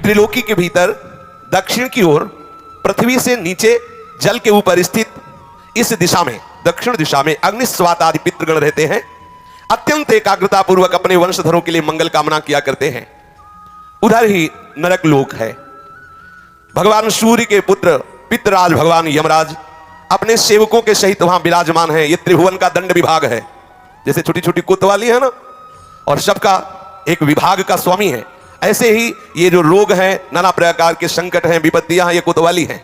त्रिलोकी के भीतर दक्षिण की ओर पृथ्वी से नीचे जल के ऊपर स्थित इस दिशा में, दक्षिण दिशा में अग्निस्वात आदि पितृगण रहते हैं। अत्यंत एकाग्रता पूर्वक अपने वंशधरों के लिए मंगल कामना किया करते हैं। उधर ही नरक लोक है। भगवान सूर्य के पुत्र पितृराज भगवान यमराज अपने सेवकों के सहित वहां विराजमान है। ये त्रिभुवन का दंड विभाग है, जैसे छोटी छोटी कोतवाली है ना, और सबका एक विभाग का स्वामी है, ऐसे ही ये जो रोग हैं, नाना प्रकार के संकट हैं, विपत्तियां हैं, ये कोतवाली हैं,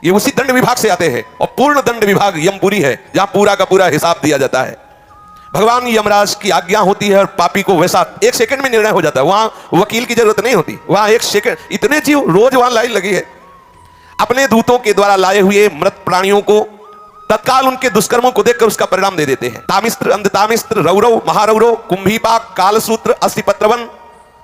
ये उसी दंड विभाग से आते हैं। और पूर्ण दंड विभाग यमपुरी है, जहां पूरा का पूरा हिसाब दिया जाता है। भगवान यमराज की आज्ञा होती है और पापी को वैसा एक सेकंड में निर्णय हो जाता है। वहां वकील की जरूरत नहीं होती, वहां एक सेकंड, इतने जीव रोज वहां लाइन लगी है। अपने दूतों के द्वारा लाए हुए मृत प्राणियों को तत्काल उनके दुष्कर्मों को देखकर उसका परिणाम दे देते हैं। तामिस्त्र, अंधतामिस्त्र, रौरव, महारौरव, कुंभीपाक, कालसूत्र, अस्थिपत्रवन,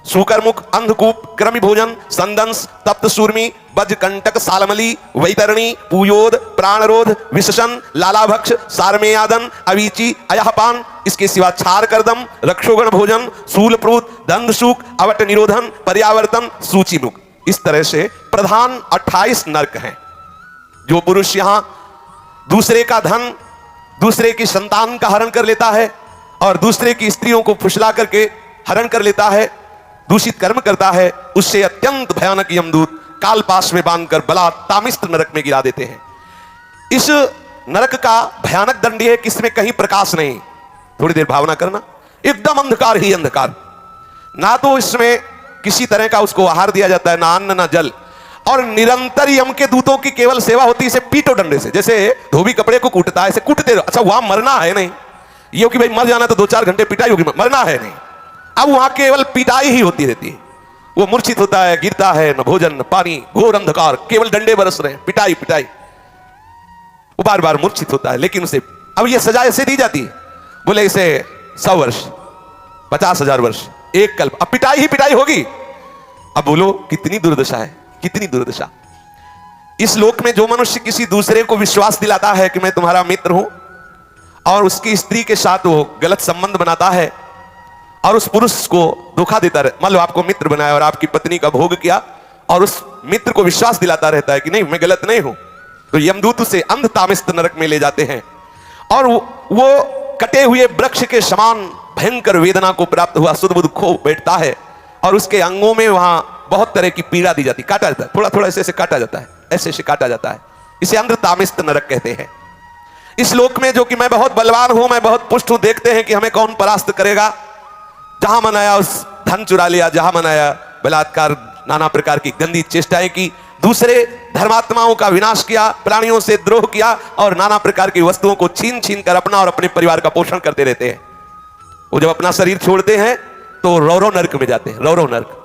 सूकरमुख, अंधकूप, क्रमि भोजन, संदंस, तप्त सूर्मी, बजकंटक, सालमली, वैतरणी, पूयोद, प्राणरोध, विशसन, लालाभक्ष, सारमेयादन, अवीची, अयहपान, इसके सिवा छार करदम, रक्षोगण भोजन, सूलप्रूत, दंधसूक, अवट निरोधन, पर्यावर्तन, सूचीमुख। इस तरह से प्रधान 28 नरक हैं। जो पुरुष यहां दूसरे का धन, दूसरे की संतान का हरण कर लेता है और दूसरे की स्त्रियों को फुसला करके हरण कर लेता है, दूषित कर्म करता है, उससे अत्यंत भयानक यमदूत कालपाश में बांधकर बलात् तामिस्त्र नरक में गिरा देते हैं। इस नरक का भयानक दंड है कि इसमें कहीं प्रकाश नहीं। थोड़ी देर भावना करना, एकदम अंधकार ही अंधकार। ना तो इसमें किसी तरह का उसको आहार दिया जाता है, ना अन्न ना जल, और निरंतर यम के दूतों की केवल सेवा होती है। इसे पीटो डंडे से, जैसे धोबी कपड़े को कूटता है, इसे कूटते रहो। अच्छा, वहां मरना है नहीं, ये कि भाई मर जाना तो 2-4 घंटे पिटाई होगी, मरना है नहीं। अब वहां केवल पिटाई ही होती रहती है। वो मूर्छित होता है, गिरता है, न भोजन न पानी, घोर अंधकार, केवल डंडे बरस रहे हैं, पिटाई पिटाई। वो बार बार मूर्छित होता है, लेकिन उसे अब ये सजा ऐसे दी जाती है, बोले इसे 100 वर्ष, 50,000 वर्ष, एक कल्प, अब पिटाई ही पिटाई होगी। अब बोलो कितनी दुर्दशा है, कितनी दुर्दशा। इस लोक में जो मनुष्य किसी दूसरे को विश्वास दिलाता है कि मैं तुम्हारा मित्र हूं, और उसकी स्त्री के साथ वो गलत संबंध बनाता है और उस पुरुष को धोखा देता रहे, मान लो आपको मित्र बनाया और आपकी पत्नी का भोग किया, और उस मित्र को विश्वास दिलाता रहता है कि नहीं मैं गलत नहीं हूं, तो यमदूत उसे अंधतामिस्त्र नरक में ले जाते हैं। और वो कटे हुए वृक्ष के समान भयंकर वेदना को प्राप्त हुआ सुध बुध खो बैठता है, और उसके अंगों में वहां बहुत तरह की पीड़ा दी जाती, काटा जाता है, थोड़ा थोड़ा ऐसे ऐसे काटा जाता है, ऐसे ऐसे काटा जाता है। इसे अंधतामिस्त्र नरक कहते हैं। इस लोक में जो कि मैं बहुत बलवान हूं, मैं बहुत पुष्ट हूं, देखते हैं कि हमें कौन परास्त करेगा। जहां मनाया उस धन चुरा लिया, जहां मनाया बलात्कार, नाना प्रकार की गंदी चेष्टाएं की, दूसरे धर्मात्माओं का विनाश किया, प्राणियों से द्रोह किया, और नाना प्रकार की वस्तुओं को छीन छीन कर अपना और अपने परिवार का पोषण करते रहते हैं। वो जब अपना शरीर छोड़ते हैं तो रौरव नरक में जाते हैं, रौरव नरक।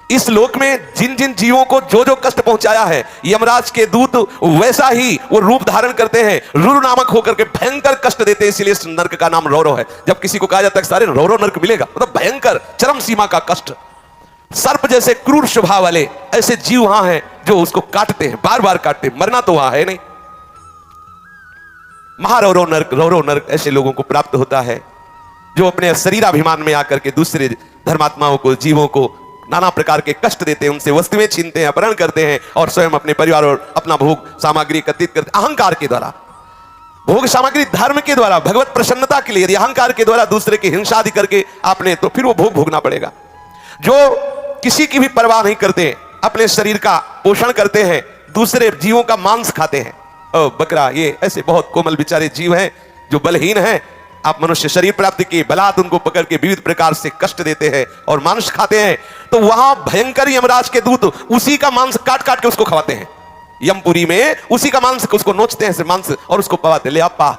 इस लोक में जिन जिन जीवों को जो जो कष्ट पहुंचाया है, यमराज के दूत वैसा ही वो रूप धारण करते हैं, रुरु नामक होकर के भयंकर कष्ट देते हैं। इसलिए इस नरक का नाम रौरव है। जब किसी को कहा जाता है सारे रौरव नरक मिलेगा, मतलब भयंकर चरम सीमा का कष्ट। सर्प जैसे क्रूर स्वभाव वाले ऐसे जीव वहां हैं जो उसको काटते हैं, बार बार काटते हैं, मरना तो वहां है नहीं। महारौरव नरक, रौरव नरक ऐसे लोगों को प्राप्त होता है जो अपने शरीराभिमान में आकर के दूसरे धर्मात्माओं को, जीवों को नाना प्रकार के कष्ट देते हैं, उनसे वस्तुएं छीनते हैं, अपहरण करते हैं, और स्वयं अपने परिवार और अपना भोग सामग्री एकत्रित करते हैं। अहंकार के द्वारा भोग सामग्री, धर्म के द्वारा, भगवत प्रसन्नता के लिए, यदि अहंकार के द्वारा दूसरे की हिंसा आदि करके आपने, तो फिर वो भोग भोगना पड़ेगा। जो किसी की भी परवाह नहीं करते, अपने शरीर का पोषण करते हैं, दूसरे जीवों का मांस खाते हैं, बकरा, ये ऐसे बहुत कोमल बेचारे जीव हैं जो बलहीन हैं। आप मनुष्य शरीर प्राप्ति के बलात् उनको पकड़ के विविध प्रकार से कष्ट देते हैं और मांस खाते हैं, तो वहां भयंकर यमराज के दूत उसी का मांस काट काट के उसको खवाते हैं। यमपुरी में उसी का मांस उसको नोचते हैं मांस, और उसको पवाते, ले आप पा।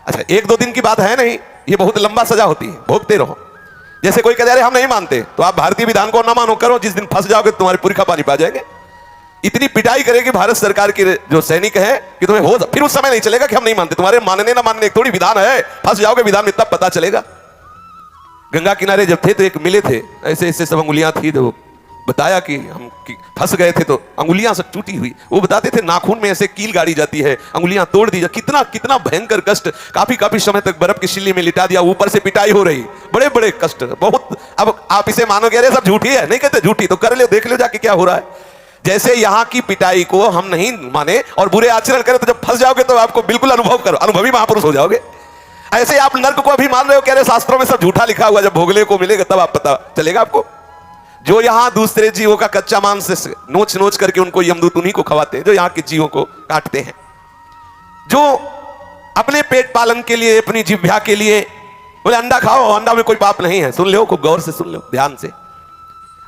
अच्छा, 1-2 दिन की बात है नहीं, ये बहुत लंबा सजा होती है, भोगते रहो। जैसे कोई कहते हम नहीं मानते, तो आप भारतीय विधान को ना मानो, करो, जिस दिन फंस जाओगे तुम्हारे पुरखा पानी पा जाएंगे। इतनी पिटाई करेगी भारत सरकार के जो सैनिक है कि तुम्हें हो, फिर उस समय नहीं चलेगा कि हम नहीं मानते। तुम्हारे मानने ना मानने थोड़ी विधान है, फंस जाओगे विधान में, तब पता चलेगा। गंगा किनारे जब थे तो एक मिले थे, ऐसे ऐसे सब अंगुलियां थी, तो बताया कि हम फंस गए थे तो अंगुलियां सब टूटी हुई, वो बताते थे नाखून में ऐसे कील गाड़ी जाती है, अंगुलियां तोड़ दी, कितना कितना भयंकर कष्ट, काफी काफी समय तक बर्फ की सिल्ली में लिटा दिया, ऊपर से पिटाई हो रही, बड़े बड़े कष्ट बहुत। अब आप इसे मानोगे अरे सब झूठी है, नहीं कहते झूठी, तो कर लो, देख लो जाके क्या हो रहा है। जैसे यहाँ की पिटाई को हम नहीं माने और बुरे आचरण करें, तो जब फंस जाओगे तो आपको बिल्कुल अनुभव करो, अनुभवी महापुरुष हो जाओगे। ऐसे आप नर्क को अभी मान रहे हो, कह रहे शास्त्रों में सब झूठा लिखा हुआ, जब भोगले को मिलेगा तब आप पता चलेगा आपको। जो यहां दूसरे जीवों का कच्चा मांस नोच नोच करके उनको यमदूत उन्हीं को खवाते हैं जो यहां के जीवों को काटते हैं, जो अपने पेट पालन के लिए, अपनी जिह्वा के लिए बोले अंडा खाओ, अंडा में कोई पाप नहीं है। सुन लो, खूब गौर से सुन लो, ध्यान से।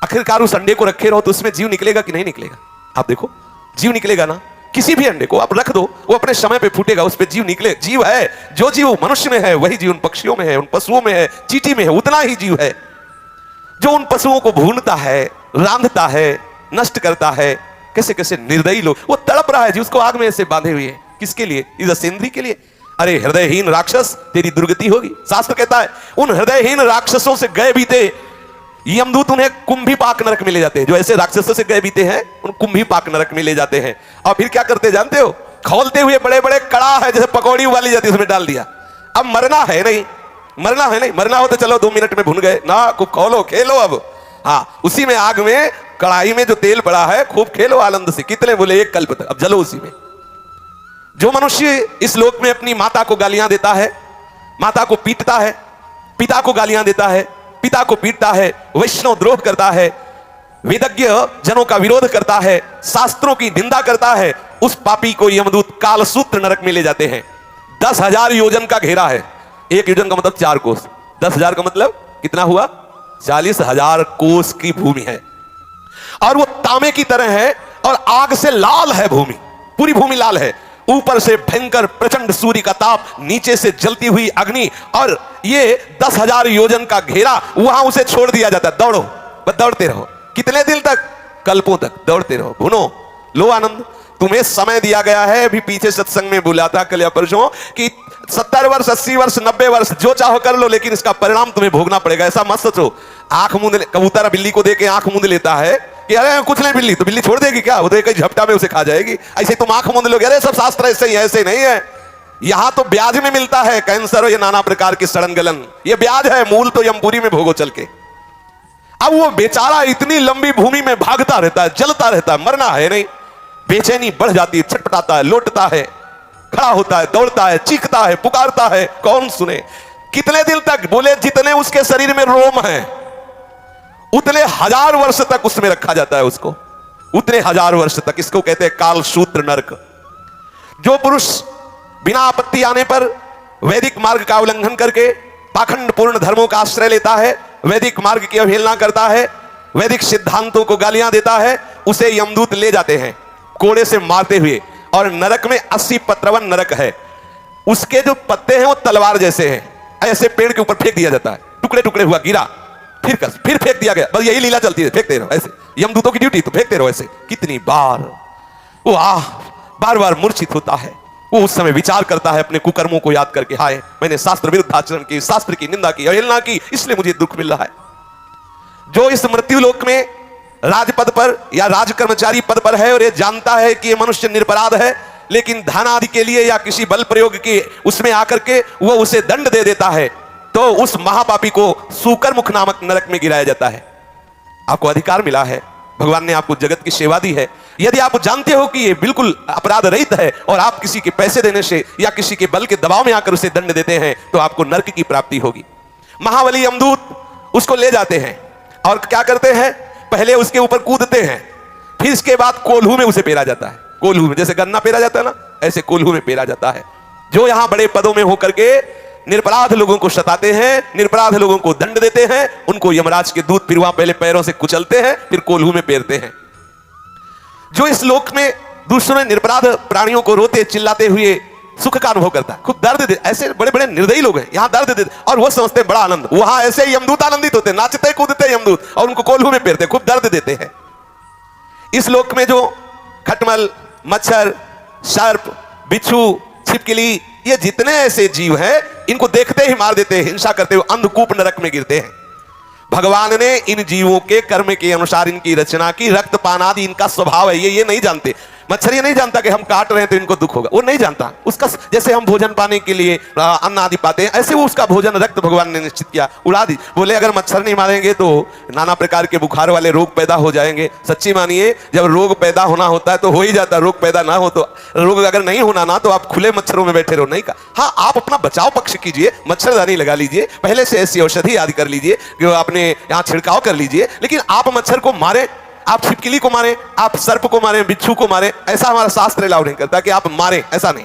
आखिरकार उस अंडे को रखे रहो तो उसमें जीव निकलेगा कि नहीं निकलेगा? आप देखो, जीव निकलेगा ना। किसी भी अंडे को आप रख दो, वो अपने समय पे फूटेगा, उस पे जीव निकले। जीव है, जो जीव मनुष्य में है वही जीव उन पक्षियों में है, उन पशुओं में है, चींटी में है, उतना ही जीव है जो उन पशुओं को भूनता है, रांधता है, नष्ट करता है। कैसे कैसे निर्दयी लोग, वो तड़प रहा है जी, उसको आग में ऐसे बांधे हुए हैं, किसके लिए? इस सेंद्री के लिए। अरे हृदयहीन राक्षस, तेरी दुर्गति होगी। शास्त्र कहता है उन हृदयहीन राक्षसों से गए बीते यमदूत उन्हें कुंभीपाक नरक में ले जाते हैं। जो ऐसे राक्षसों से गए बीते हैं उन कुंभीपाक नरक में ले जाते हैं। और फिर क्या करते जानते हो? खौलते हुए बड़े बड़े कड़ा है, जैसे पकौड़ी उबाली जाती है, उसमें डाल दिया। अब मरना है नहीं, मरना है नहीं, मरना हो तो चलो 2 मिनट में भुन गए ना, खूब खोलो खेलो। अब हाँ, उसी में आग में, कढ़ाई में जो तेल पड़ा है, खूब खेलो आनंद से। कितने बोले? 1 कल्प तक। अब जलो उसी में। जो मनुष्य इस लोक में अपनी माता को गालियां देता है, माता को पीटता है, पिता को गालियां देता है, पिता को पीटता है, वैष्णव द्रोह करता है, वेदज्ञ जनों का विरोध करता है, शास्त्रों की निंदा करता है, उस पापी को यमदूत कालसूत्र नरक में ले जाते हैं। 10,000 योजन का घेरा है। 1 योजन का मतलब 4 कोस, 10,000 का मतलब कितना हुआ? 40,000 कोस की भूमि है। और वो तांबे की तरह है और आग से लाल है भूमि, पूरी भूमि लाल है। ऊपर से भयंकर प्रचंड सूर्य का ताप, नीचे से जलती हुई अग्नि, और ये 10,000 योजन का घेरा। वहां उसे छोड़ दिया जाता है। दौड़ो, बस दौड़ते रहो। कितने दिन तक? कल्पों तक दौड़ते रहो, भुनो, लो आनंद। तुम्हें समय दिया गया है। अभी पीछे सत्संग में बोला था कल या परसों कि 70 वर्ष, 80 वर्ष, 90 वर्ष जो चाहो कर लो, लेकिन इसका परिणाम तुम्हें भोगना पड़ेगा। ऐसा मत सोचो। आंख मूंद, कबूतर बिल्ली को देके आंख मूंद लेता है कि अरे कुछ नहीं, बिल्ली तो बिल्ली छोड़ देगी क्या? वो तो एक झपटा में उसे खा जाएगी। ऐसे तुम आंख मूंद लोगे, अरे सब शास्त्र ऐसे ही, ऐसे नहीं है। यहां तो ब्याज में मिलता है कैंसर और ये नाना प्रकार की सड़न गलन, ये ब्याज है। मूल तो यमपुरी में भोगो चल के। अब वो बेचारा इतनी लंबी भूमि में भागता रहता है, जलता रहता है, मरना है नहीं। बेचैनी बढ़ जाती है, छटपटाता है, लौटता है, खड़ा होता है, दौड़ता है, चीखता है, पुकारता है, कौन सुने? कितने दिन तक? बोले जितने उसके शरीर में रोम है उतने 1000 वर्ष तक उसमें रखा जाता है उसको, उतने 1000 वर्ष तक। इसको कहते हैं कालसूत्र नरक। जो पुरुष बिना आपत्ति आने पर वैदिक मार्ग का उल्लंघन करके पाखंड पूर्ण धर्मों का आश्रय लेता है, वैदिक मार्ग की अवहेलना करता है, वैदिक सिद्धांतों को गालियां देता है, उसे यमदूत ले जाते हैं कोड़े से मारते हुए। और नरक में 80 पत्रवन नरक है। उसके जो पत्ते हैं वो तलवार जैसे हैं, ऐसे पेड़ के ऊपर फेंक दिया जाता है। टुकड़े टुकड़े हुआ, गिरा, फिर फेंक दिया गया। बस यही लीला चलती है, फेंकते रहो ऐसे। यमदूतों की ड्यूटी, तो फेंकते रहो ऐसे। कितनी बार वो बार बार मूर्छित होता है। वो उस समय विचार करता है अपने कुकर्मों को याद करके, हाय मैंने शास्त्र विरुद्ध आचरण की, शास्त्र की निंदा की, अवहेलना की, इसलिए मुझे दुख मिल रहा है। जो इस मृत्यु लोक में राजपद पर या राज कर्मचारी पद पर है और ये जानता है कि ये मनुष्य निरपराध है, लेकिन धन आदि के लिए या किसी बल प्रयोग के उसमें आकर के वो उसे दंड दे देता है, तो उस महापापी को सूकरमुख नामक नरक में गिराया जाता है। आपको अधिकार मिला है, भगवान ने आपको जगत की सेवा दी है। यदि आप जानते हो कि ये बिल्कुल अपराध रहित है और आप किसी के पैसे देने से या किसी के बल के दबाव में आकर उसे दंड देते हैं, तो आपको नरक की प्राप्ति होगी। महाबली यमदूत उसको ले जाते हैं और क्या करते हैं? पहले उसके ऊपर कूदते हैं, फिर इसके बाद कोल्हू में उसे पेरा जाता है। कोल्हू में, जैसे गन्ना पेरा जाता है ना, ऐसे कोल्हू में पेरा जाता है। जो यहां बड़े पदों में होकर के निरपराध लोगों को सताते हैं, निरपराध लोगों को दंड देते हैं, उनको यमराज के दूत फिर वहां पहले पैरों से कुचलते हैं, फिर कोल्हू में पेरते हैं। जो इस लोक में दूसरे निरपराध प्राणियों को रोते चिल्लाते हुए सुख का अनुभव करता है, खूब दर्द दे, ऐसे बड़े बड़े निर्दयी लोग हैं, यहां दर्द दे और वो समझते हैं बड़ा आनंद। वहां ऐसे यमदूत आनंदित होते, नाचते कूदते यमदूत और उनको कोल्हू में पेरते, खूब दर्द देते हैं। इस लोक में जो खटमल, मच्छर, सर्प, बिच्छू, छिपकली, ये जितने ऐसे जीव हैं, इनको देखते ही मार देते हैं, हिंसा करते हुए अंधकूप नरक में गिरते हैं। भगवान ने इन जीवों के कर्म के अनुसार इनकी रचना की, रक्त पान आदि इनका स्वभाव है, ये नहीं जानते। मच्छर ये नहीं जानता कि हम काट रहे हैं तो इनको दुख होगा, वो नहीं जानता। उसका जैसे हम भोजन पाने के लिए अन्न आदि पाते हैं, ऐसे वो उसका भोजन रक्त भगवान ने निश्चित किया, उड़ा दी। बोले अगर मच्छर नहीं मारेंगे तो नाना प्रकार के बुखार वाले रोग पैदा हो जाएंगे। सच्ची मानिए, जब रोग पैदा होना होता है तो हो ही जाता है, रोग पैदा ना हो तो रोग अगर नहीं होना ना तो आप खुले मच्छरों में बैठे रहो, नहीं का। हाँ, आप अपना बचाव पक्ष कीजिए, मच्छरदानी लगा लीजिए, पहले से ऐसी औषधि आदि कर लीजिए कि आपने यहाँ छिड़काव कर लीजिए, लेकिन आप मच्छर को मारे, आप छिपकली को मारे, आप सर्प को मारे, बिच्छू को मारे, ऐसा हमारा शास्त्र अलाउ नहीं करता कि आप मारे, ऐसा नहीं।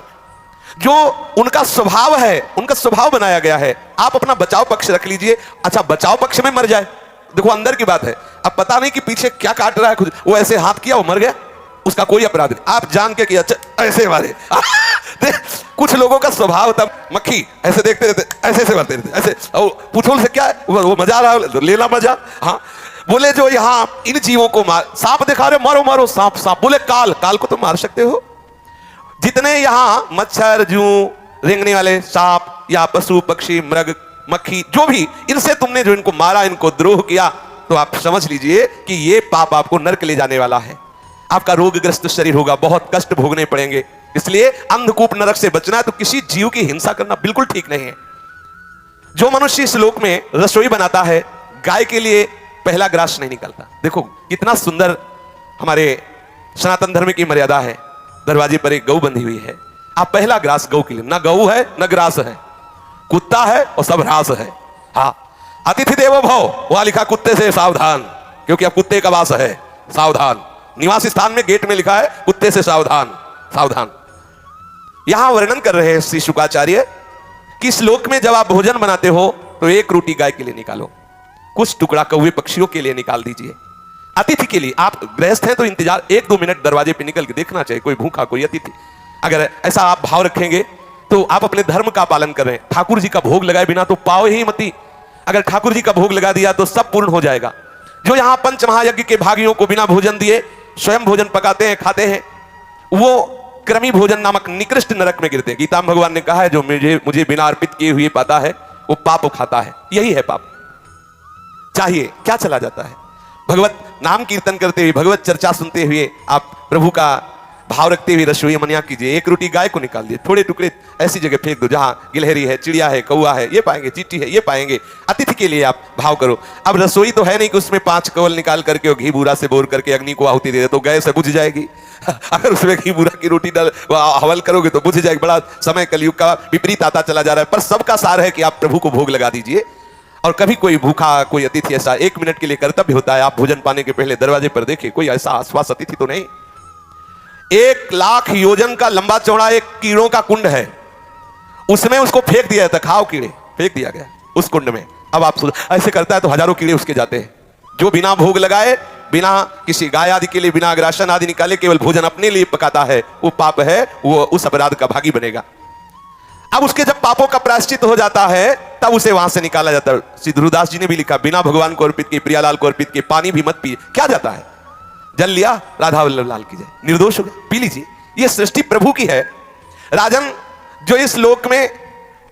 जो उनका स्वभाव है, उनका स्वभाव बनाया गया है, आप अपना बचाव पक्ष रख लीजिए। अच्छा, बचाव पक्ष में मर जाए, देखो अंदर की बात है, अब पता नहीं कि पीछे क्या काट रहा है, कुछ वो ऐसे हाथ किया वो मर गया, उसका कोई अपराध नहीं, आप जान के किया अच्छा ऐसे मारे। कुछ लोगों का स्वभाव था, मक्खी ऐसे देखते रहते, ऐसे ऐसे मारते रहते, ऐसे पुछोल से क्या है, वो मजा आ रहा है, लेना मजा। हाँ, बोले जो यहां इन जीवों को मार, सांप दिखा रहे, मारो मारो सांप सांप, बोले काल काल को तो मार सकते हो। जितने यहां मच्छर, जू, रेंगने वाले सांप या पशु पक्षी मृग मक्खी जो भी, इनसे तुमने जो इनको मारा, इनको द्रोह किया, तो आप समझ लीजिए कि ये पाप आपको नरक ले जाने वाला है। आपका रोगग्रस्त शरीर होगा, बहुत कष्ट भोगने पड़ेंगे। इसलिए अंधकूप नरक से बचना है तो किसी जीव की हिंसा करना बिल्कुल ठीक नहीं है। जो मनुष्य इस लोक में रसोई बनाता है, गाय के लिए पहला ग्रास नहीं निकलता। देखो कितना सुंदर हमारे सनातन धर्म की मर्यादा है। दरवाजे पर एक गऊ बंधी हुई है, आप पहला ग्रास गऊ के लिए, ना गऊ है ना ग्रास है, कुत्ता है और सब ह्रास है। हाँ, अतिथि देवो भव, वहां लिखा कुत्ते से सावधान, क्योंकि अब कुत्ते का वास है, सावधान। निवास स्थान में गेट में लिखा है कुत्ते से सावधान, सावधान। यहां वर्णन कर रहे हैं श्री शुकाचार्य कि इस लोक में जब आप भोजन बनाते हो तो एक रोटी गाय के लिए निकालो, कुछ टुकड़ा कौवे पक्षियों के लिए निकाल दीजिए। अतिथि के लिए, आप गृहस्थ हैं तो इंतजार 1-2 मिनट दरवाजे पे निकल के देखना चाहिए, कोई भूखा कोई अतिथि। अगर ऐसा आप भाव रखेंगे तो आप अपने धर्म का पालन कर रहे हैं। ठाकुर जी का भोग लगाए बिना तो पाओ ही मती, अगर ठाकुर जी का भोग लगा दिया तो सब पूर्ण हो जाएगा। जो यहां पंच महायज्ञ के भागियों को बिना भोजन दिए स्वयं भोजन पकाते हैं, खाते हैं, वो क्रमी भोजन नामक निकृष्ट नरक में गिरते हैं। गीता में भगवान ने कहा है जो मुझे बिना अर्पित किए हुए पाता है वो पाप खाता है, यही है पाप। चाहिए क्या चला जाता है, भगवत नाम कीर्तन करते हुए, भगवत चर्चा सुनते हुए आप प्रभु का भाव रखते हुए रसोई मनिया कीजिए। एक रोटी गाय को निकाल दिए, थोड़े टुकड़े ऐसी जगह फेंक दो जहां गिलहरी है, चिड़िया है, कौआ है, ये पाएंगे, चींटी है, ये पाएंगे। अतिथि के लिए आप भाव करो। अब रसोई तो है नहीं कि उसमें 5 कवल निकाल करके और घी बूरा से बोर करके अग्नि को आहुति दे दे तो गैस से बुझ जाएगी। अगर उसमें घी बूरा की रोटी डाल हवल करोगे तो बुझ जाएगी। बड़ा समय कलयुग का विपरीत आता चला जा रहा है। पर सबका सार है कि आप प्रभु को भोग लगा दीजिए। और कभी कोई भूखा कोई अतिथि ऐसा 1 मिनट के लिए कर्तव्य होता है, आप भोजन पाने के पहले दरवाजे पर देखिए कोई ऐसा आसपास अतिथि तो नहीं। 1 लाख योजन का लंबा चौड़ा एक कीड़ों का कुंड है, उसमें उसको फेंक दिया जाता, खाओ कीड़े, फेंक दिया गया उस कुंड में। अब आप ऐसे करता है तो हजारों कीड़े उसके जाते हैं। जो बिना भोग लगाए, बिना किसी गाय आदि के लिए, बिना अग्रासन आदि निकाले केवल भोजन अपने लिए पकाता है, वो पाप है, वो उस अपराध का भागी बनेगा। अब उसके जब पापों का प्रायश्चित हो जाता है तब उसे वहां से निकाला जाता है। श्री ध्रुवदास जी ने भी लिखा, बिना भगवान को अर्पित किए, प्रियालाल को अर्पित किए पानी भी मत पिए। क्या जाता है, जल लिया राधा वल्लभ लाल की जय, निर्दोष हो गया, पी लीजिए। ये सृष्टि प्रभु की है। राजन जो इस लोक में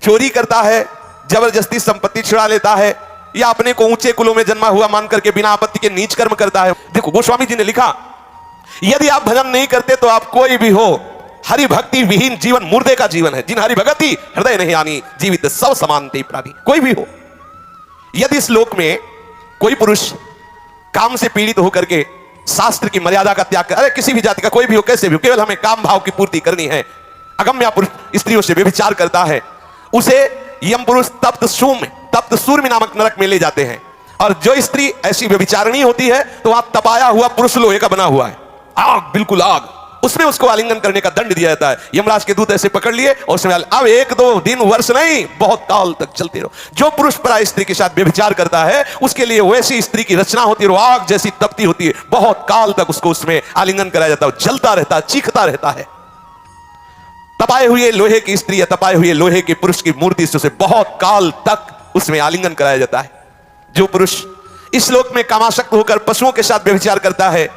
चोरी करता है, जबरदस्ती संपत्ति छुड़ा लेता है, या अपने को ऊंचे कुलों में जन्मा हुआ मान करके बिना आपत्ति के नीच कर्म करता है, देखो गोस्वामी जी ने लिखा, यदि आप भजन नहीं करते तो आप कोई भी हो, हरि भक्ति विहीन जीवन मुर्दे का जीवन है। जिन हरि भगति हृदय नहीं आनी, जीवित सब समानते प्राणी। कोई भी हो, यदि इस लोक में कोई पुरुष काम से पीड़ित होकर के शास्त्र की मर्यादा का त्याग कर, अरे किसी भी जाति का कोई भी हो, कैसे भी हो, केवल हमें काम भाव की पूर्ति करनी है, अगम्य पुरुष स्त्रियों से व्यभिचार करता है, उसे यम पुरुष तप्त सूर्य नामक नरक में ले जाते हैं। और जो स्त्री ऐसी व्यभिचारिणी होती है तो वहां तपाया हुआ पुरुष लोहे का बना हुआ है, आग, बिल्कुल आग, उसमें उसको आलिंगन करने का दंड दिया जाता है। यमराज के दूत ऐसे पकड़ लिए और उसमें अब 1-2 दिन वर्ष नहीं, बहुत काल तक चलते रहो। जो पुरुष पराई स्त्री के साथ व्यभिचार करता है उसके लिए वैसी स्त्री की रचना होती है, आग जैसी तपती होती है, बहुत काल तक उसको उसमें आलिंगन कराया जाता है, जलता रहता है, चीखता रहता है। तपाए हुए लोहे की स्त्री या तपाए हुए लोहे के पुरुष की मूर्ति से उसे बहुत काल तक उसमें आलिंगन कराया जाता है। जो पुरुष इस लोक में कामासक्त होकर पशुओं के साथ व्यभिचार करता है,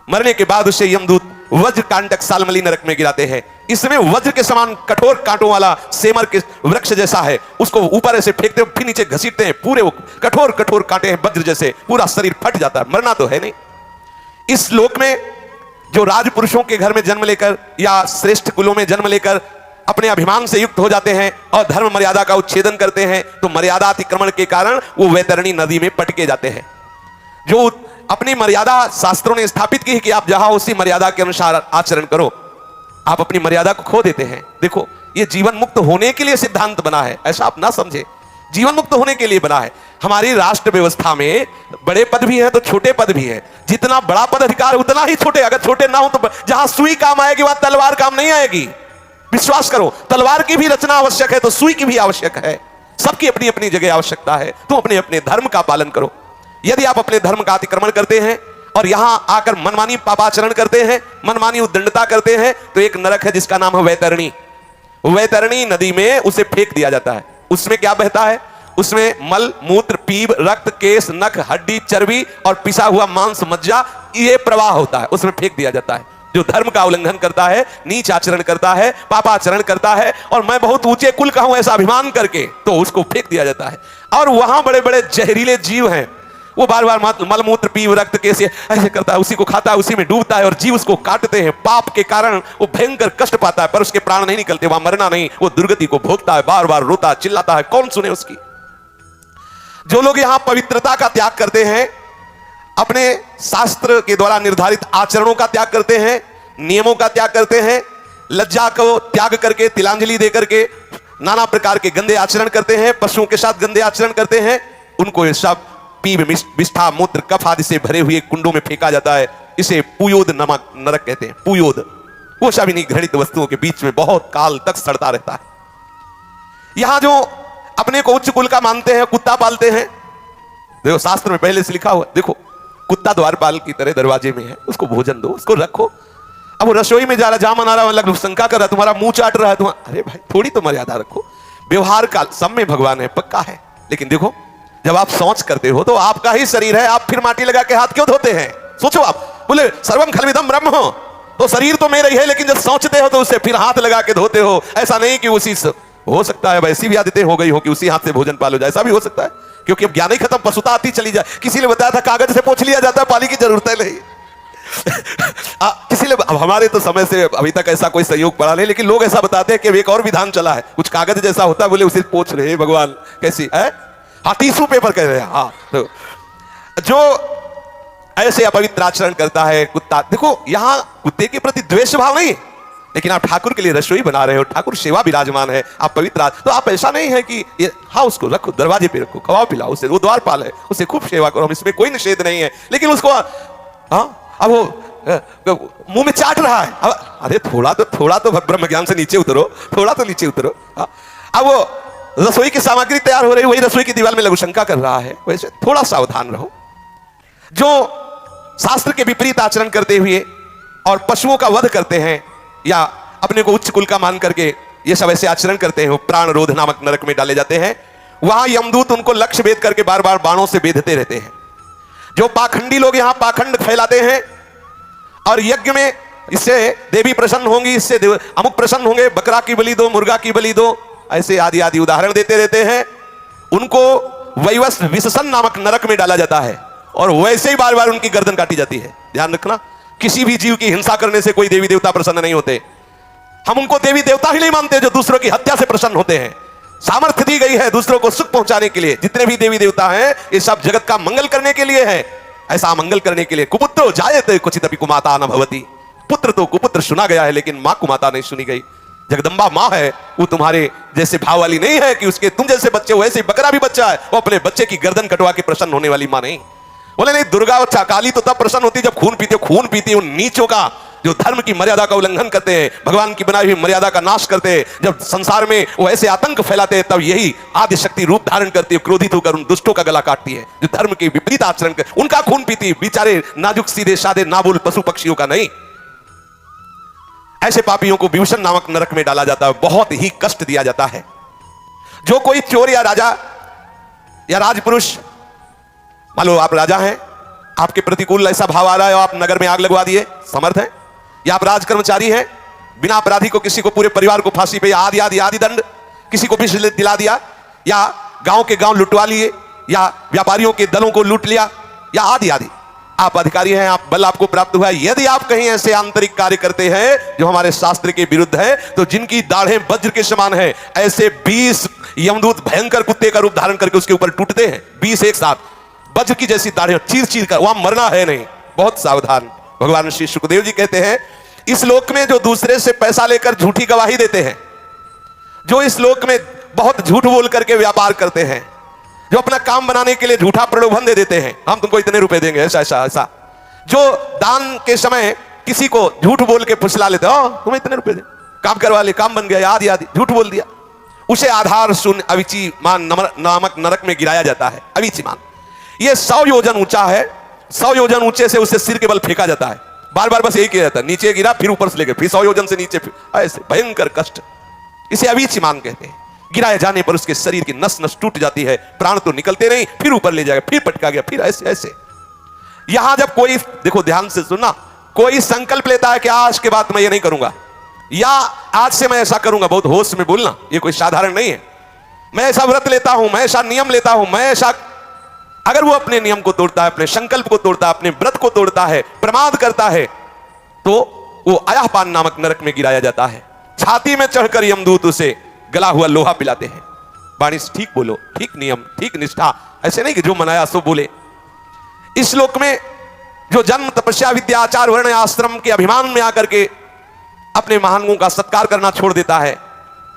मरने के बाद उसे यमदूत वज्र कांटक सालमली नरक में गिराते हैं। इसमें वज्र के समान कठोर कांटों वाला सेमर के वृक्ष जैसा है, उसको ऊपर ऐसे फेंकते हैं, फिर नीचे घसीटते हैं, पूरे वो कठोर कठोर कांटे हैं वज्र जैसे, पूरा शरीर फट जाता है, मरना तो है नहीं। इस लोक में जो राजपुरुषों के घर में जन्म लेकर या श्रेष्ठ कुलों में जन्म लेकर अपने अभिमान से युक्त हो जाते हैं और धर्म मर्यादा का उच्छेदन करते हैं, तो मर्यादा अतिक्रमण के कारण वो वैतरणी नदी में पटके जाते हैं। जो अपनी मर्यादा शास्त्रों ने स्थापित की है कि आप जहां उसी मर्यादा के अनुसार आचरण करो, आप अपनी मर्यादा को खो देते हैं। देखो, ये जीवन मुक्त होने के लिए सिद्धांत बना है, ऐसा आप ना समझे, जीवन मुक्त होने के लिए बना है। हमारी राष्ट्र व्यवस्था में बड़े पद भी हैं तो छोटे पद भी हैं, जितना बड़ा पद अधिकार उतना ही छोटे, अगर छोटे ना हो तो जहां सुई काम आएगी वहां तलवार काम नहीं आएगी। विश्वास करो, तलवार की भी रचना आवश्यक है तो सुई की भी आवश्यक है, सबकी अपनी अपनी जगह आवश्यकता है। तुम अपने अपने धर्म का पालन करो। यदि आप अपने धर्म का अतिक्रमण करते हैं और यहां आकर मनमानी पापाचरण करते हैं, मनमानी उद्दंडता करते हैं, तो एक नरक है जिसका नाम है वैतरणी। वैतरणी नदी में उसे फेंक दिया जाता है। उसमें क्या बहता है? उसमें मल, मूत्र, पीप, रक्त, केश, नख, हड्डी, चर्बी और पिसा हुआ मांस, मज्जा, ये प्रवाह होता है, उसमें फेंक दिया जाता है। जो धर्म का उल्लंघन करता है, नीच आचरण करता है, पापाचरण करता है और मैं बहुत ऊंचे कुल का हूं ऐसा अभिमान करके, तो उसको फेंक दिया जाता है। और वहां बड़े बड़े जहरीले जीव हैं, वो बार बार मलमूत्र, पीव, रक्त, केश ऐसे करता है, उसी को खाता है, उसी में डूबता है और जीव उसको काटते हैं। पाप के कारण वो भयंकर कष्ट पाता है पर उसके प्राण नहीं निकलते, वहां मरना नहीं, वो दुर्गति को भोगता है, बार बार रोता चिल्लाता है, कौन सुने उसकी। जो लोग यहां पवित्रता का त्याग करते हैं, अपने शास्त्र के द्वारा निर्धारित आचरणों का त्याग करते हैं, नियमों का त्याग करते हैं, लज्जा को त्याग करके, तिलांजलि दे करके नाना प्रकार के गंदे आचरण करते हैं, पशुओं के साथ गंदे आचरण करते हैं, उनको ये सब पीप, विष्ठा, मूत्र, कफ आदि से भरे हुए कुंडों में फेंका जाता है। इसे पुयोद नमक नरक कहते हैं। पुयोद वो सभी घृणित वस्तुओं के बीच में बहुत काल तक सड़ता रहता है। यहां जो अपने को उच्च कुल का मानते हैं, कुत्ता पालते हैं, देखो शास्त्र में पहले से लिखा हुआ, देखो कुत्ता द्वारपाल की तरह दरवाजे में है, उसको भोजन दो, उसको रखो। अब वो रसोई में जा रहा, जा मना रहा, लग शंका कर रहा, तुम्हारा मुंह चाट रहा है, तुम्हारा, अरे भाई थोड़ी तो मर्यादा रखो। व्यवहार का सब में भगवान है, पक्का है, लेकिन देखो जब आप शौच करते हो तो आपका ही शरीर है, आप फिर माटी लगा के हाथ क्यों धोते हैं? सोचो, आप बोले सर्वम खलविदम ब्रह्म हो, तो शरीर तो मेरा ही है, लेकिन जब सोचते हो तो उससे फिर हाथ लगा के धोते हो। ऐसा नहीं कि उसी से हो सकता है वैसी भी आदतें हो गई हो कि उसी हाथ से भोजन पालो जाए, ऐसा भी हो सकता है, क्योंकि अब ज्ञान ही खत्म, पशुता आती चली जाए। किसी ने बताया था कागज से पोंछ लिया जाता है, पानी की जरूरत है नहीं। किसी ने, हमारे तो समय से अभी तक ऐसा कोई सहयोग पड़ा नहीं, लेकिन लोग ऐसा बताते हैं कि एक और विधान चला है, कुछ कागज जैसा होता है, बोले उसे पोंछ रहे भगवान, कैसी है? हाँ, टिश्यू पेपर कह रहे हैं। हाँ, तो जो ऐसे अपवित्र आचरण करता है कुत्ता, देखो यहां कुत्ते के प्रति द्वेष भाव नहीं, लेकिन आप ठाकुर के लिए रसोई बना रहे हो, ठाकुर सेवा विराजमान है, आप पवित्र, तो आप ऐसा नहीं है कि ये, हाँ उसको रखो, दरवाजे पे रखो, खवाओ पिलाओ उसे, वो द्वारपाल है, उसे खूब सेवा करो, हम इसमें कोई निषेध नहीं है, लेकिन उसको हाँ अब वो मुंह में चाट रहा है, अरे थोड़ा तो ब्रह्म ज्ञान से नीचे उतरो, थोड़ा तो नीचे उतरो। अब वो रसोई की सामग्री तैयार हो रही, वही रसोई की दीवार में लघु शंका कर रहा है, वैसे थोड़ा सावधान रहो। जो शास्त्र के विपरीत आचरण करते हुए और पशुओं का वध करते हैं या अपने को उच्च कुल का मान करके ये सब ऐसे आचरण करते हैं, वो प्राण रोध नामक नरक में डाले जाते हैं। वहां यमदूत उनको लक्ष्य भेद करके बार बार बाणों से बेधते रहते हैं। जो पाखंडी लोग यहां पाखंड फैलाते हैं और यज्ञ में इससे देवी प्रसन्न होंगी, इससे अमुक प्रसन्न होंगे, बकरा की बलि दो, मुर्गा की बलि दो, ऐसे आदि आदि उदाहरण देते रहते हैं, उनको वैवस विशसन नामक नरक में डाला जाता है और वैसे ही बार बार उनकी गर्दन काटी जाती है। ध्यान रखना, किसी भी जीव की हिंसा करने से कोई देवी देवता प्रसन्न नहीं होते। हम उनको देवी देवता ही नहीं मानते जो दूसरों की हत्या से प्रसन्न होते हैं। सामर्थ्य दी गई है दूसरों को सुख पहुंचाने के लिए। जितने भी देवी देवता हैं ये सब जगत का मंगल करने के लिए है, ऐसा मंगल करने के लिए। कुपुत्रो जायते क्वचिदपि कुमाता न भवति, पुत्र तो कुपुत्र सुना गया है लेकिन मां कुमाता नहीं सुनी गई। जगदम्बा मां है, वो तुम्हारे जैसे भाव वाली नहीं है कि उसके तुम जैसे बच्चे हो, वैसे बकरा भी बच्चा है, वो अपने बच्चे की गर्दन कटवा के प्रसन्न होने वाली मां नहीं। बोले नहीं, दुर्गा और काली तो तब प्रसन्न होती जब खून पीते। खून पीती उन नीचों का जो धर्म की मर्यादा का उल्लंघन करते हैं, भगवान की बनाई हुई मर्यादा का नाश करते हैं। जब संसार में वो ऐसे आतंक फैलाते हैं तब यही आदि शक्ति रूप धारण करती है, क्रोधित होकर उन दुष्टों का गला काटती है जो धर्म के विपरीत आचरण कर, उनका खून पीती। बेचारे नाजुक सीधे साधे नाबुल पशु पक्षियों का नहीं। ऐसे पापियों को विभूषण नामक नरक में डाला जाता है, बहुत ही कष्ट दिया जाता है। जो कोई चोर या राजा या राजपुरुष, मान लो आप राजा हैं, आपके प्रतिकूल ऐसा भाव आ रहा है और आप नगर में आग लगवा दिए, समर्थ हैं, या आप राज कर्मचारी हैं बिना अपराधी को किसी को पूरे परिवार को फांसी पे आदि आदि आदि दंड किसी को भी दिला दिया, या गांव के गांव लुटवा लिए, या व्यापारियों के दलों को लूट लिया, या आदि आदि। आप अधिकारी हैं, आप बल आपको प्राप्त हुआ है, यदि आप कहीं ऐसे आंतरिक कार्य करते हैं जो हमारे शास्त्र के विरुद्ध है, तो जिनकी दाढ़ें वज्र के समान है, ऐसे 20 यमदूत भयंकर कुत्ते का रूप धारण करके उसके ऊपर टूटते हैं, 20 एक साथ वज्र की जैसी दाढ़ें चीर चीर कर, वहां मरना है नहीं, बहुत सावधान। भगवान श्री सुखदेव जी कहते हैं, इस लोक में जो दूसरे से पैसा लेकर झूठी गवाही देते हैं, जो इस लोक में बहुत झूठ बोल करके व्यापार करते हैं, जो अपना काम बनाने के लिए झूठा प्रलोभन दे देते हैं, हम तुमको इतने रुपए देंगे, ऐसा ऐसा ऐसा, जो दान के समय किसी को झूठ बोल के फुसला लेते हो, तुम्हें इतने रुपए दे, काम करवा ले, काम बन गया, आदि आदि झूठ बोल दिया, उसे आधार शून्य अविची मान नामक नरक में गिराया जाता है। अविची मान ये 100 योजन ऊंचा है, 100 योजन ऊंचे से उसे सिर के बल फेंका जाता है, बार बार बस यही किया जाता है, नीचे गिरा फिर ऊपर से लेकर फिर 100 योजन से नीचे, ऐसे भयंकर कष्ट, इसे अविची मान कहते हैं। गिराए जाने पर उसके शरीर की नस नस टूट जाती है, प्राण तो निकलते नहीं, फिर ऊपर ले जाएगा, फिर पटका गया, फिर ऐसे ऐसे। यहां जब कोई, देखो ध्यान से सुनना, कोई संकल्प लेता है कि आज के बाद मैं ये नहीं करूंगा, या आज से मैं ऐसा करूंगा, बहुत होश में बोलना, ये कोई साधारण नहीं है, मैं ऐसा व्रत लेता हूं, मैं ऐसा नियम लेता हूं, मैं ऐसा, अगर वो अपने नियम को तोड़ता है, अपने संकल्प को तोड़ता है, अपने व्रत को तोड़ता है, प्रमाद करता है, तो वो अयहपान नामक नरक में गिराया जाता है। छाती में चढ़कर यमदूत उसे गला हुआ लोहा पिलाते हैं। वाणी ठीक बोलो, ठीक नियम, ठीक निष्ठा, ऐसे नहीं कि जो मनाया सो बोले। इस श्लोक में जो जन्म तपस्या विद्या आचार वर्ण आश्रम के अभिमान में आकर के अपने महानों का सत्कार करना छोड़ देता है,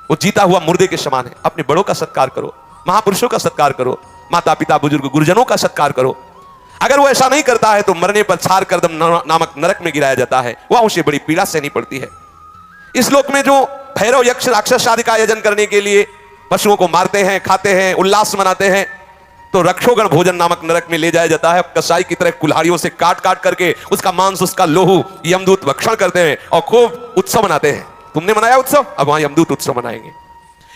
वो जीता हुआ मुर्दे के समान है। अपने बड़ों का सत्कार करो, महापुरुषों का सत्कार करो, माता पिता बुजुर्ग गुरुजनों का सत्कार करो। अगर वो ऐसा नहीं करता है तो मरने पर छार करदम नामक नरक में गिराया जाता है, वह उसे बड़ी पीड़ा सहनी पड़ती है। इस लोक में जो भैरव यक्ष राक्षस आदि का आयोजन करने के लिए पशुओं को मारते हैं, खाते हैं, उल्लास मनाते हैं, तो रक्षोगण भोजन नामक नरक में ले जाया जाता है। कसाई की तरह कुल्हाड़ियों से काट काट करके उसका मांस, उसका लोहू यमदूत भक्षण करते हैं और खूब उत्सव मनाते हैं। तुमने मनाया उत्सव, अब वहां यमदूत उत्सव मनाएंगे।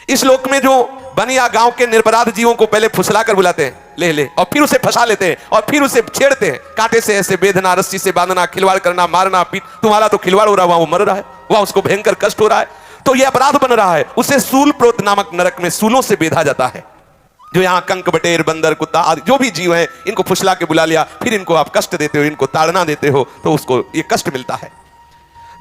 इस लोक में जो बनिया गांव के निरपराध जीवों को पहले फुसला कर बुलाते हैं, ले ले, और फिर उसे फंसा लेते हैं और फिर उसे छेड़ते हैं, कांटे से ऐसे बेधना, रस्सी से बांधना, खिलवाड़ करना, मारना, पीट, तुम्हारा तो खिलवाड़ हो रहा है, वहां वो मर रहा है, वहां उसको भयंकर कष्ट हो रहा है, तो यह अपराध बन रहा है। उसे सूल प्रोत नामक नरक में सूलों से बेधा जाता है। जो यहाँ कंक बटेर बंदर कुत्ता आदि जो भी जीव हैं, इनको फुसला के बुला लिया, फिर इनको आप कष्ट देते हो, इनको ताड़ना देते हो, तो उसको ये कष्ट मिलता है।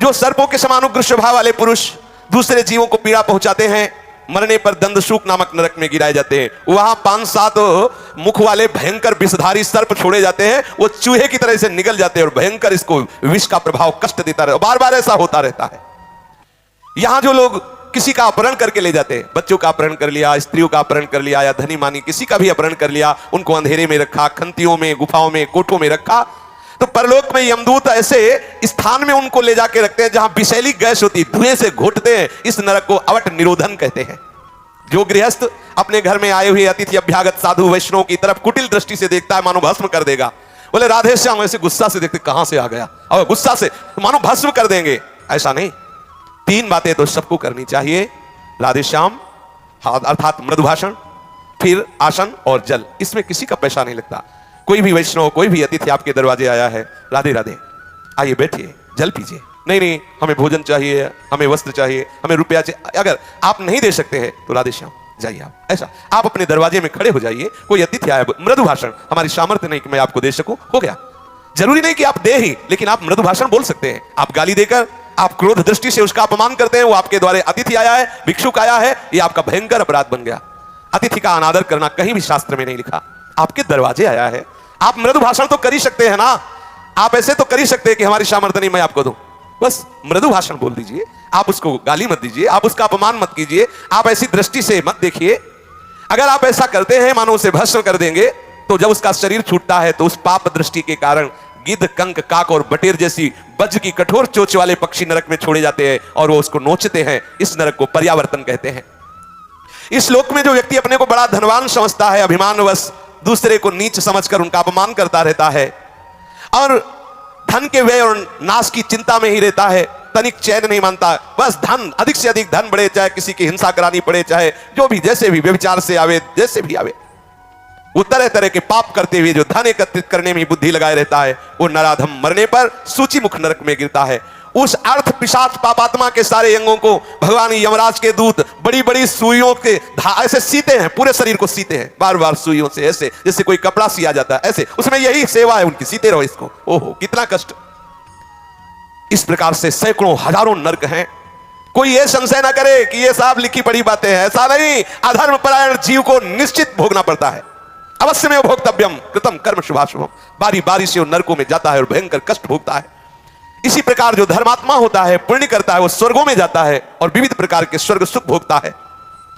जो सर्पों के समान उग्र स्वभाव वाले पुरुष दूसरे जीवों को पीड़ा पहुंचाते हैं, मरने पर दंदशूक नामक नरक में गिराए जाते हैं। वहां 5-7 मुख वाले भयंकर विषधारी सर्प छोड़े जाते हैं, वो चूहे की तरह से निकल जाते हैं और भयंकर इसको विष का प्रभाव कष्ट देता रहता है, बार बार ऐसा होता रहता है। यहां जो लोग किसी का अपहरण करके ले जाते हैं, बच्चों का अपहरण कर लिया, स्त्रियों का अपहरण कर लिया, या धनी मानी किसी का भी अपहरण कर लिया, उनको अंधेरे में रखा, खंतियों में, गुफाओं में, कोठों में रखा, तो परलोक में यमदूत ऐसे स्थान में उनको ले जाके रखते हैं जहां विषैली गैस होती, धुएं से घोटते हैं। इस नरक को अवट निरोधन कहते हैं। जो गृहस्थ अपने घर में आए हुए अतिथि अभ्यागत साधु वैष्णव की तरफ कुटिल दृष्टि से देखता है, मानो भस्म कर देगा। बोले राधे श्याम, ऐसे गुस्सा से देखते, कहां से आ गया, और गुस्सा से मानो भस्म कर देंगे, ऐसा नहीं। 3 बातें तो सबको करनी चाहिए, राधे श्याम अर्थात मृदु भाषण, फिर आसन और जल, इसमें किसी का पैसा नहीं लगता। कोई भी वैष्णव, कोई भी अतिथि आपके दरवाजे आया है, राधे राधे, आइए बैठिए, जल पीजिए, नहीं नहीं हमें भोजन चाहिए, हमें वस्त्र चाहिए, हमें रुपया चाहिए, अगर आप नहीं दे सकते हैं तो राधे श्याम जाइए आप, ऐसा आप अपने दरवाजे में खड़े हो जाइए। कोई अतिथि आया, मृदु भाषण, हमारी सामर्थ्य नहीं कि मैं आपको दे सकूं, हो गया। जरूरी नहीं कि आप दे ही, लेकिन आप मृदु भाषण बोल सकते हैं। आप गाली देकर, आप क्रोध दृष्टि से उसका अपमान करते हैं, वो आपके द्वारे अतिथि आया है, भिक्षुक आया है, ये आपका भयंकर अपराध बन गया। अतिथि का अनादर करना कहीं भी शास्त्र में नहीं लिखा। आपके दरवाजे आया है, आप मृदु भाषण तो कर ही सकते हैं ना, आप ऐसे तो कर ही सकते हैं कि हमारी सामर्थ्य नहीं, मैं आपको दूं, बस मृदु भाषण बोल दीजिए, आप उसको गाली मत दीजिए, आप उसका अपमान मत कीजिए, आप ऐसी दृष्टि से मत देखिए। अगर आप ऐसा करते हैं, मानो उसे भस्म कर देंगे, तो जब उसका शरीर छूटता है तो उस पाप दृष्टि के कारण गिद्ध, कंक, काक और बटेर जैसी वज्र की कठोर चोंच वाले पक्षी नरक में छोड़े जाते हैं और वो उसको नोचते हैं। इस नरक को पर्यावर्तन कहते हैं। इस श्लोक में जो व्यक्ति अपने को बड़ा धनवान समझता है, अभिमानवश दूसरे को नीच समझकर उनका अपमान करता रहता है और धन के व्यय और नाश की चिंता में ही रहता है, तनिक चैन नहीं मानता, बस धन, अधिक से अधिक धन बढ़े, चाहे किसी की हिंसा करानी पड़े, चाहे जो भी, जैसे भी, व्यभिचार से आवे, जैसे भी आवे, वो तरह तरह के पाप करते हुए जो धन एकत्रित करने में बुद्धि लगाए रहता है, वो नराधम मरने पर सूची मुख नरक में गिरता है। उस अर्थ पिशाच पापात्मा के सारे अंगों को भगवान यमराज के दूत बड़ी बड़ी सुइयों के ऐसे सीते हैं, पूरे शरीर को सीते हैं बार बार सुइयों से, ऐसे जैसे कोई कपड़ा सिया जाता है, ऐसे उसमें यही सेवा है उनकी, सीते रहो इसको। ओहो कितना कष्ट। इस प्रकार से सैकड़ों हजारों नरक हैं। कोई ये संशय ना करे कि ये साहब लिखी पड़ी बातें हैं, ऐसा नहीं। अधर्म परायण जीव को निश्चित भोगना पड़ता है, अवश्य में भोक्तव्यम कृतम कर्म शुभाशुभम। बारी बारी से वो नरकों में जाता है और भयंकर कष्ट भोगता है। इसी प्रकार जो धर्मात्मा होता है, पुण्य करता है, वो स्वर्गों में जाता है और विविध प्रकार के स्वर्ग सुख भोगता है।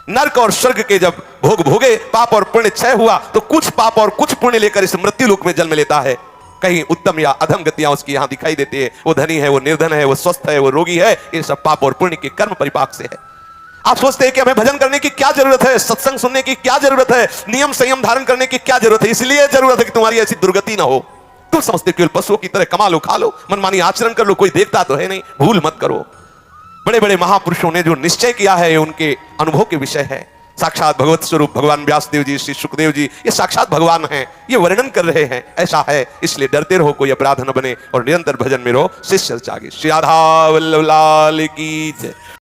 नरक और स्वर्ग के जब भोग भोगे, पाप और पुण्य क्षय हुआ, तो कुछ पाप और कुछ पुण्य लेकर इस मृत्यु लोक में जन्म लेता है। कहीं उत्तम या अधम गतियां उसकी यहां दिखाई देती है। वो धनी है, वो निर्धन है, वो स्वस्थ है, वो रोगी है, ये सब पाप और पुण्य के कर्म परिपाक से है। आप सोचते हैं कि हमें भजन करने की क्या जरूरत है, सत्संग सुनने की क्या जरूरत है, नियम संयम धारण करने की क्या जरूरत है? इसलिए जरूरत है कि तुम्हारी ऐसी दुर्गति ना हो। तुम समझते केवल पशुओं की तरह कमा लो, खा लो, मनमानी आचरण कर लो, कोई देखता तो है नहीं। भूल मत करो। बड़े बड़े महापुरुषों ने जो निश्चय किया है, उनके अनुभव के विषय है। साक्षात भगवत स्वरूप भगवान व्यासदेव जी, श्री सुखदेव जी, ये साक्षात भगवान हैं, ये वर्णन कर रहे हैं। ऐसा है, इसलिए डरते रहो, कोई अपराध न बने और निरंतर भजन में रहो। शिष्य जागे। श्री राधा वल्लभ लाल की जय।